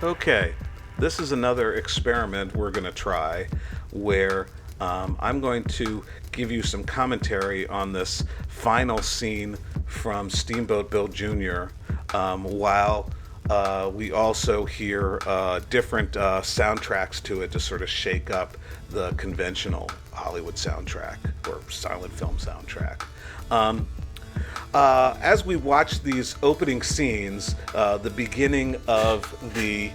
Okay, this is another experiment we're going to try where I'm going to give you some commentary on this final scene from Steamboat Bill Jr. While we also hear different soundtracks to it to sort of shake up the conventional Hollywood soundtrack or silent film soundtrack. As we watch these opening scenes, the beginning of the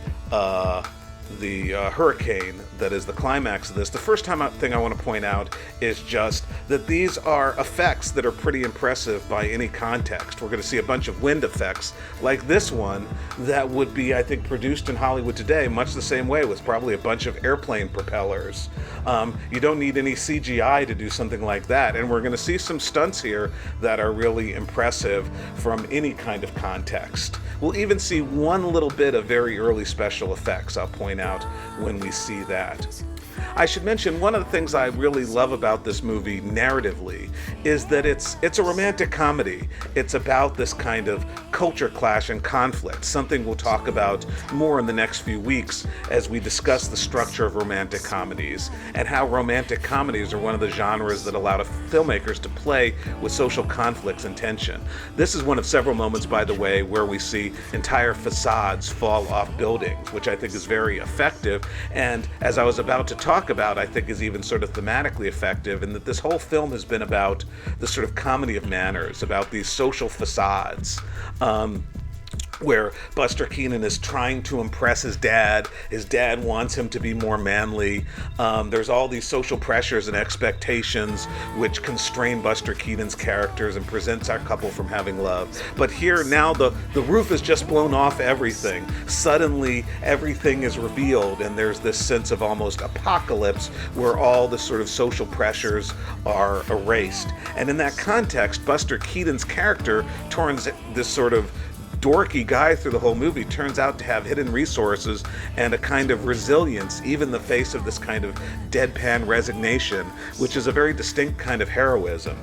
hurricane that is the climax of this, the first thing I want to point out is just that these are effects that are pretty impressive by any context. We're going to see a bunch of wind effects like this one that would be, I think, produced in Hollywood today much the same way, with probably a bunch of airplane propellers. You don't need any CGI to do something like that, and we're going to see some stunts here that are really impressive from any kind of context. We'll even see one little bit of very early special effects, I'll point out when we see that. I should mention one of the things I really love about this movie narratively is that it's a romantic comedy. It's about this kind of culture clash and conflict, something we'll talk about more in the next few weeks as we discuss the structure of romantic comedies and how romantic comedies are one of the genres that allow filmmakers to play with social conflicts and tension. This is one of several moments, by the way, where we see entire facades fall off buildings, which I think is very effective, and as I was about to talk about, I think is even sort of thematically effective, in that this whole film has been about the sort of comedy of manners, about these social facades. Where Buster Keaton is trying to impress his dad. His dad wants him to be more manly. There's all these social pressures and expectations which constrain Buster Keaton's characters and presents our couple from having love. But here now the roof has just blown off everything. Suddenly everything is revealed, and there's this sense of almost apocalypse where all the sort of social pressures are erased. And in that context, Buster Keaton's character turns this sort of dorky guy through the whole movie turns out to have hidden resources and a kind of resilience, even in the face of this kind of deadpan resignation, which is a very distinct kind of heroism.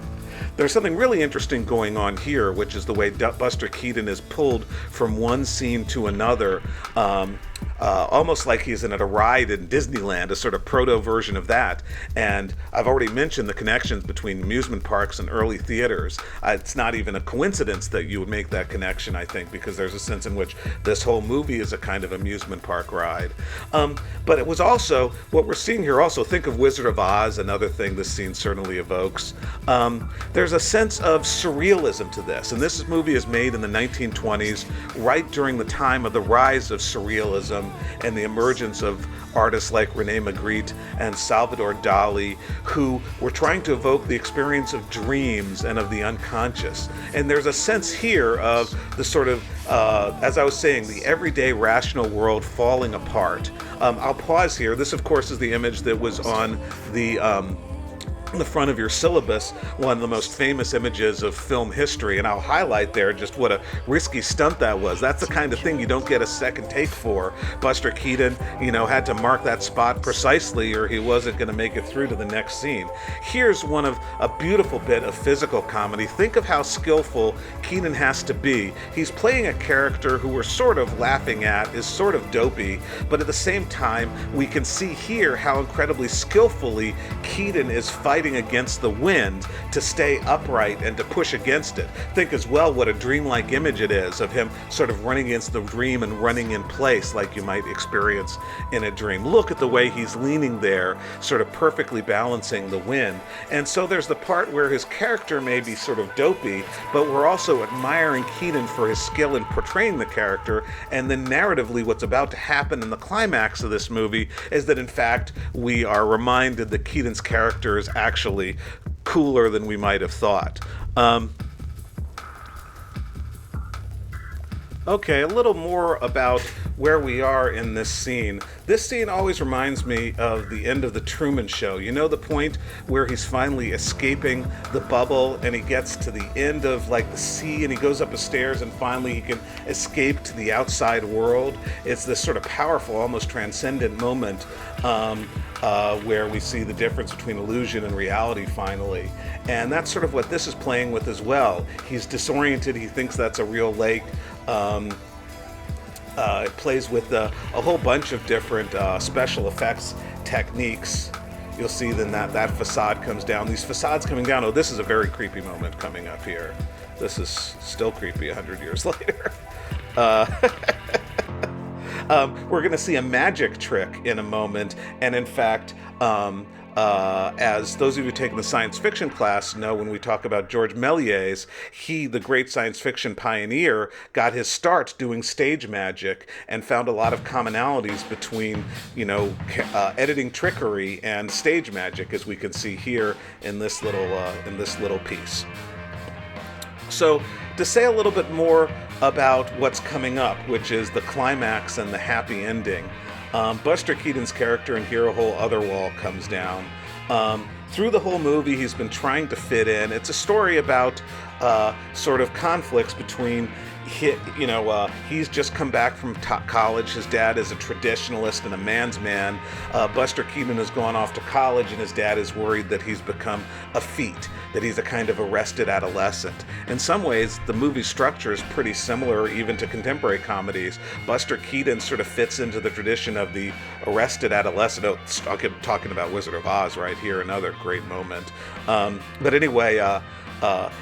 There's something really interesting going on here, which is the way Buster Keaton is pulled from one scene to another, almost like he's at a ride in Disneyland, a sort of proto version of that. And I've already mentioned the connections between amusement parks and early theaters. It's not even a coincidence that you would make that connection, I think, because there's a sense in which this whole movie is a kind of amusement park ride. But it was also, what we're seeing here also, think of Wizard of Oz, another thing this scene certainly evokes. There's a sense of surrealism to this, and this movie is made in the 1920s, right during the time of the rise of surrealism and the emergence of artists like Rene Magritte and Salvador Dali, who were trying to evoke the experience of dreams and of the unconscious. And there's a sense here of the sort of, as I was saying, the everyday rational world falling apart. I'll pause here. This, of course, is the image that was on the front of your syllabus, one of the most famous images of film history, and I'll highlight there just what a risky stunt that was. That's the kind of thing you don't get a second take for. Buster Keaton, had to mark that spot precisely or he wasn't going to make it through to the next scene. Here's one of a beautiful bit of physical comedy. Think of how skillful Keaton has to be. He's playing a character who we're sort of laughing at, is sort of dopey, but at the same time, we can see here how incredibly skillfully Keaton is fighting against the wind to stay upright and to push against it. Think as well what a dreamlike image it is of him sort of running against the dream and running in place like you might experience in a dream. Look at the way he's leaning there, sort of perfectly balancing the wind. And so there's the part where his character may be sort of dopey, but we're also admiring Keaton for his skill in portraying the character. And then narratively, what's about to happen in the climax of this movie is that in fact we are reminded that Keaton's character is actually cooler than we might have thought. Okay, a little more about where we are in this scene. This scene always reminds me of the end of the Truman Show. You know, the point where he's finally escaping the bubble and he gets to the end of like the sea and he goes up the stairs and finally he can escape to the outside world. It's this sort of powerful, almost transcendent moment where we see the difference between illusion and reality finally. And that's sort of what this is playing with as well. He's disoriented, he thinks that's a real lake. It plays with a whole bunch of different special effects techniques. You'll see then that facade comes down. These facades coming down. Oh, this is a very creepy moment coming up here. This is still creepy 100 years later. We're going to see a magic trick in a moment, and in fact, as those of you taking the science fiction class know, when we talk about George Méliès, he, the great science fiction pioneer, got his start doing stage magic and found a lot of commonalities between, editing trickery and stage magic, as we can see here in this little piece. So, to say a little bit more about what's coming up, which is the climax and the happy ending, Buster Keaton's character in Here a Whole Other Wall comes down. Through the whole movie, he's been trying to fit in. It's a story about sort of conflicts between, he's just come back from college. His dad is a traditionalist and a man's man. Buster Keaton has gone off to college, and his dad is worried that he's become effete, that he's a kind of arrested adolescent. In some ways, the movie structure is pretty similar even to contemporary comedies. Buster Keaton sort of fits into the tradition of the arrested adolescent. Oh, I'm talking about Wizard of Oz right here, another great moment. But anyway,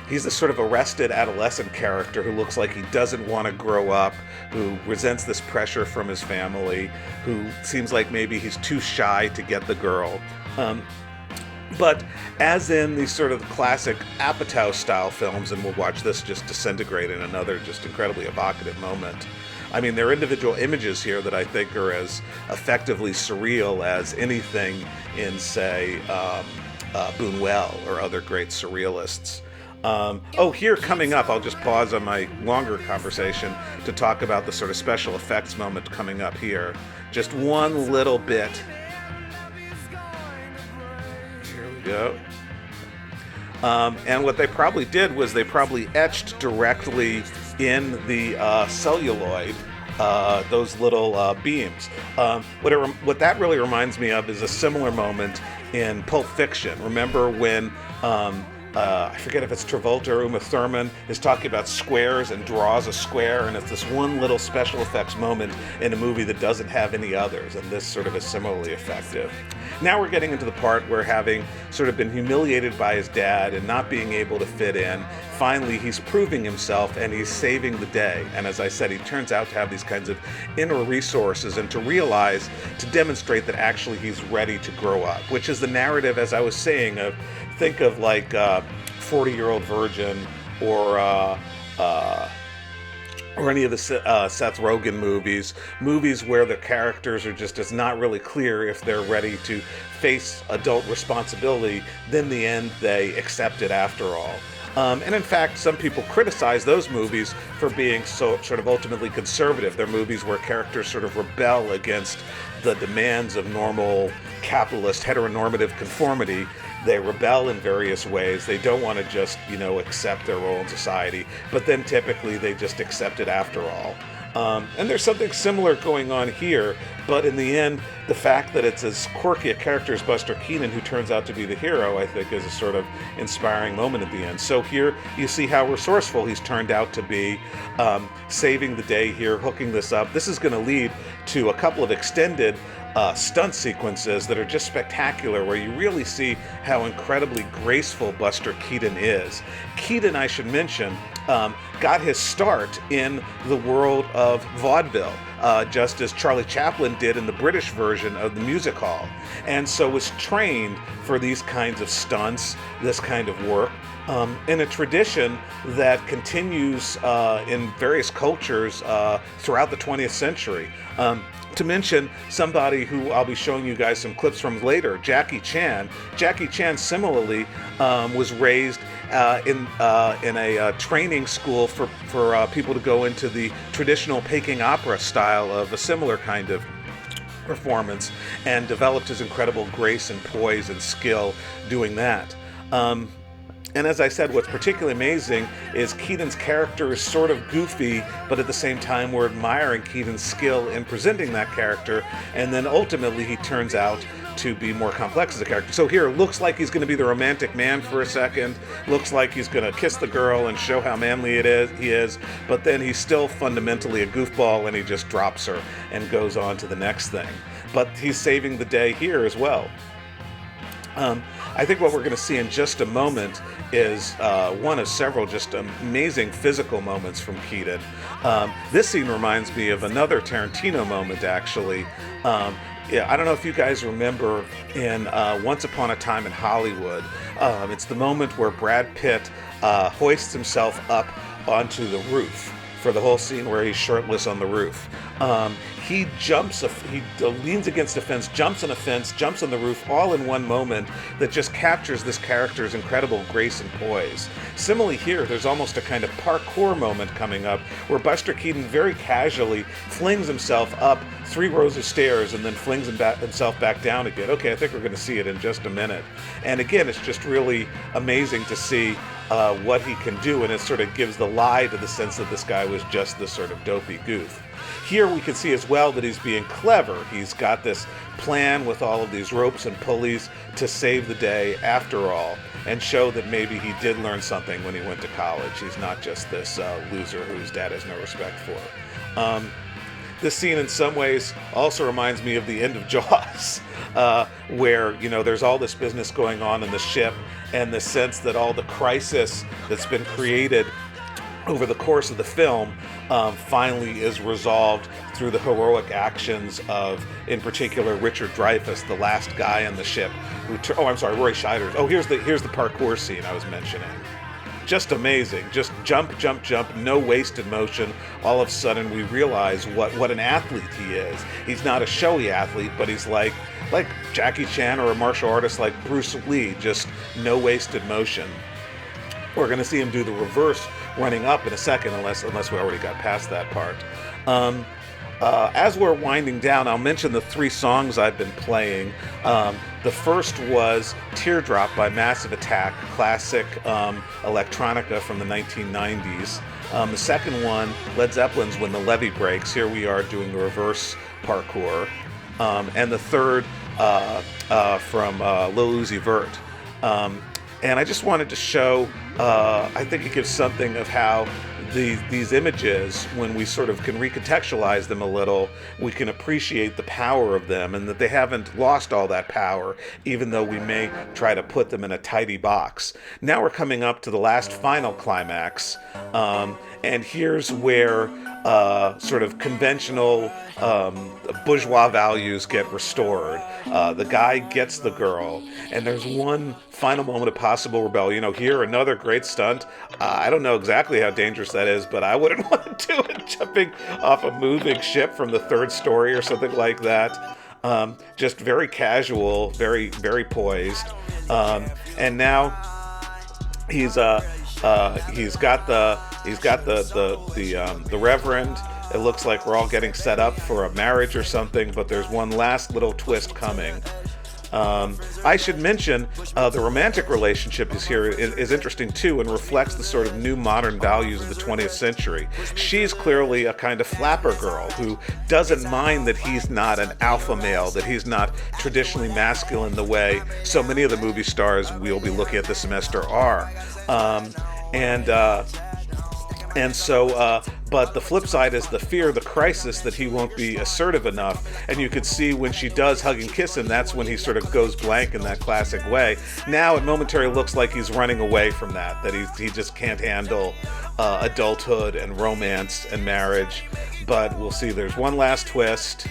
he's this sort of arrested adolescent character who looks like he doesn't want to grow up, who resents this pressure from his family, who seems like maybe he's too shy to get the girl. But as in these sort of classic Apatow-style films, and we'll watch this just disintegrate in another just incredibly evocative moment. I mean, there are individual images here that I think are as effectively surreal as anything in, say, Buñuel or other great surrealists. Here coming up, I'll just pause on my longer conversation to talk about the sort of special effects moment coming up here. Just one little bit. Here we go. And what they probably did was they probably etched directly in the celluloid those little beams. What that really reminds me of is a similar moment in Pulp Fiction. Remember when I forget if it's Travolta or Uma Thurman is talking about squares and draws a square, and it's this one little special effects moment in a movie that doesn't have any others, and this sort of is similarly effective. Now we're getting into the part where, having sort of been humiliated by his dad and not being able to fit in, finally he's proving himself and he's saving the day. And as I said, he turns out to have these kinds of inner resources and to realize, to demonstrate that actually he's ready to grow up, which is the narrative, as I was saying, of think of like 40-Year-Old Virgin or any of the Seth Rogen movies where the characters are just, it's not really clear if they're ready to face adult responsibility. Then in the end, they accept it after all. And in fact, some people criticize those movies for being so sort of ultimately conservative. They're movies where characters sort of rebel against the demands of normal capitalist heteronormative conformity. They rebel in various ways. They don't want to just, accept their role in society, but then typically they just accept it after all. And there's something similar going on here, but in the end, the fact that it's as quirky a character as Buster Keaton, who turns out to be the hero, I think is a sort of inspiring moment at the end. So here you see how resourceful he's turned out to be, saving the day here, hooking this up. This is going to lead to a couple of extended stunt sequences that are just spectacular, where you really see how incredibly graceful Buster Keaton is. Keaton, I should mention, got his start in the world of vaudeville, just as Charlie Chaplin did in the British version of the music hall, and so was trained for these kinds of stunts, this kind of work, in a tradition that continues in various cultures throughout the 20th century. To mention somebody who I'll be showing you guys some clips from later, Jackie Chan. Jackie Chan similarly was raised in a training school for people to go into the traditional Peking opera style of a similar kind of performance, and developed his incredible grace and poise and skill doing that. And as I said, what's particularly amazing is Keaton's character is sort of goofy, but at the same time we're admiring Keaton's skill in presenting that character, and then ultimately he turns out to be more complex as a character. So here, it looks like he's going to be the romantic man for a second, looks like he's going to kiss the girl and show how manly he is, but then he's still fundamentally a goofball and he just drops her and goes on to the next thing. But he's saving the day here as well. I think what we're going to see in just a moment is one of several just amazing physical moments from Keaton. This scene reminds me of another Tarantino moment, actually. Yeah, I don't know if you guys remember in Once Upon a Time in Hollywood. It's the moment where Brad Pitt hoists himself up onto the roof for the whole scene where he's shirtless on the roof. He leans against a fence, jumps on a fence, jumps on the roof, all in one moment that just captures this character's incredible grace and poise. Similarly here, there's almost a kind of parkour moment coming up where Buster Keaton very casually flings himself up 3 rows of stairs and then flings himself back down again. Okay, I think we're going to see it in just a minute. And again, it's just really amazing to see what he can do, and it sort of gives the lie to the sense that this guy was just this sort of dopey goof. Here we can see as well that he's being clever. He's got this plan with all of these ropes and pulleys to save the day after all, and show that maybe he did learn something when he went to college. He's not just this loser whose dad has no respect for. This scene in some ways also reminds me of the end of Jaws, where, you know, there's all this business going on in the ship, and the sense that all the crisis that's been created over the course of the film finally is resolved through the heroic actions of, in particular, Richard Dreyfuss, the last guy on the ship. Roy Scheider. Oh, here's the parkour scene I was mentioning. Just amazing. Just jump, jump, jump, no wasted motion. All of a sudden we realize what an athlete he is. He's not a showy athlete, but he's like Jackie Chan or a martial artist like Bruce Lee, just no wasted motion. We're going to see him do the reverse running up in a second, unless we already got past that part. As we're winding down, I'll mention the 3 songs I've been playing. The first was Teardrop by Massive Attack, classic electronica from the 1990s. The second one, Led Zeppelin's When the Levee Breaks. Here we are doing the reverse parkour. And the third from Lil Uzi Vert. And I just wanted to show, I think it gives something of how these images, when we sort of can recontextualize them a little, we can appreciate the power of them, and that they haven't lost all that power, even though we may try to put them in a tidy box. Now we're coming up to the last final climax, and here's where sort of conventional bourgeois values get restored. The guy gets the girl, and there's one final moment of possible rebellion. You know, here, another great stunt. I don't know exactly how dangerous that is, but I wouldn't want to do it jumping off a moving ship from the 3rd story or something like that. Just very casual, very, very poised. And now he's got the Reverend. It looks like we're all getting set up for a marriage or something, but there's one last little twist coming. I should mention the romantic relationship is interesting too, and reflects the sort of new modern values of the 20th century. She's clearly a kind of flapper girl who doesn't mind that he's not an alpha male, that he's not traditionally masculine the way so many of the movie stars we'll be looking at this semester are. But the flip side is the fear, the crisis that he won't be assertive enough. And you could see when she does hug and kiss him, that's when he sort of goes blank in that classic way. Now it momentarily looks like he's running away from that he just can't handle adulthood and romance and marriage. But we'll see. There's one last twist.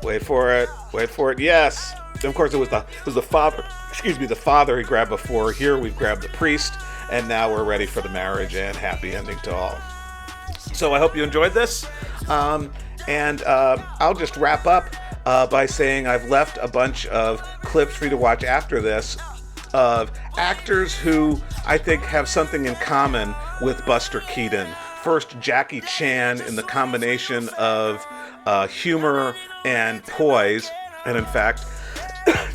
Wait for it. Yes. Of course, it was the father. Excuse me, the father he grabbed before. Here we've grabbed the priest, and now we're ready for the marriage and happy ending to all. So I hope you enjoyed this, and I'll just wrap up by saying I've left a bunch of clips for you to watch after this of actors who I think have something in common with Buster Keaton. First, Jackie Chan in the combination of humor and poise, and in fact,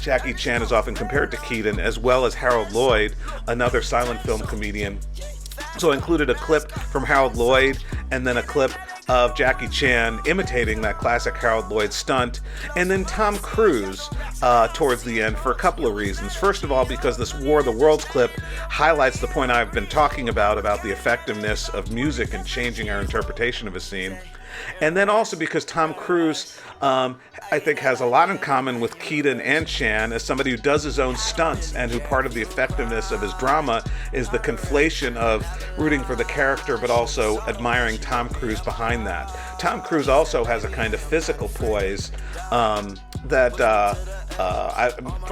Jackie Chan is often compared to Keaton, as well as Harold Lloyd, another silent film comedian. So I included a clip from Harold Lloyd and then a clip of Jackie Chan imitating that classic Harold Lloyd stunt, and then Tom Cruise towards the end for a couple of reasons. First of all, because this War of the Worlds clip highlights the point I've been talking about the effectiveness of music and changing our interpretation of a scene. And then also because Tom Cruise, I think, has a lot in common with Keaton and Chan as somebody who does his own stunts and who part of the effectiveness of his drama is the conflation of rooting for the character but also admiring Tom Cruise behind that. Tom Cruise also has a kind of physical poise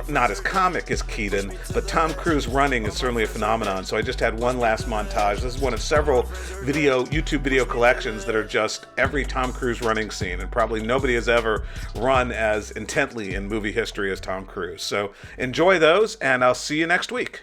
not as comic as Keaton, but Tom Cruise running is certainly a phenomenon. So I just had one last montage. This is one of several YouTube video collections that are just every Tom Cruise running scene, and probably nobody has ever run as intently in movie history as Tom Cruise. So enjoy those, and I'll see you next week.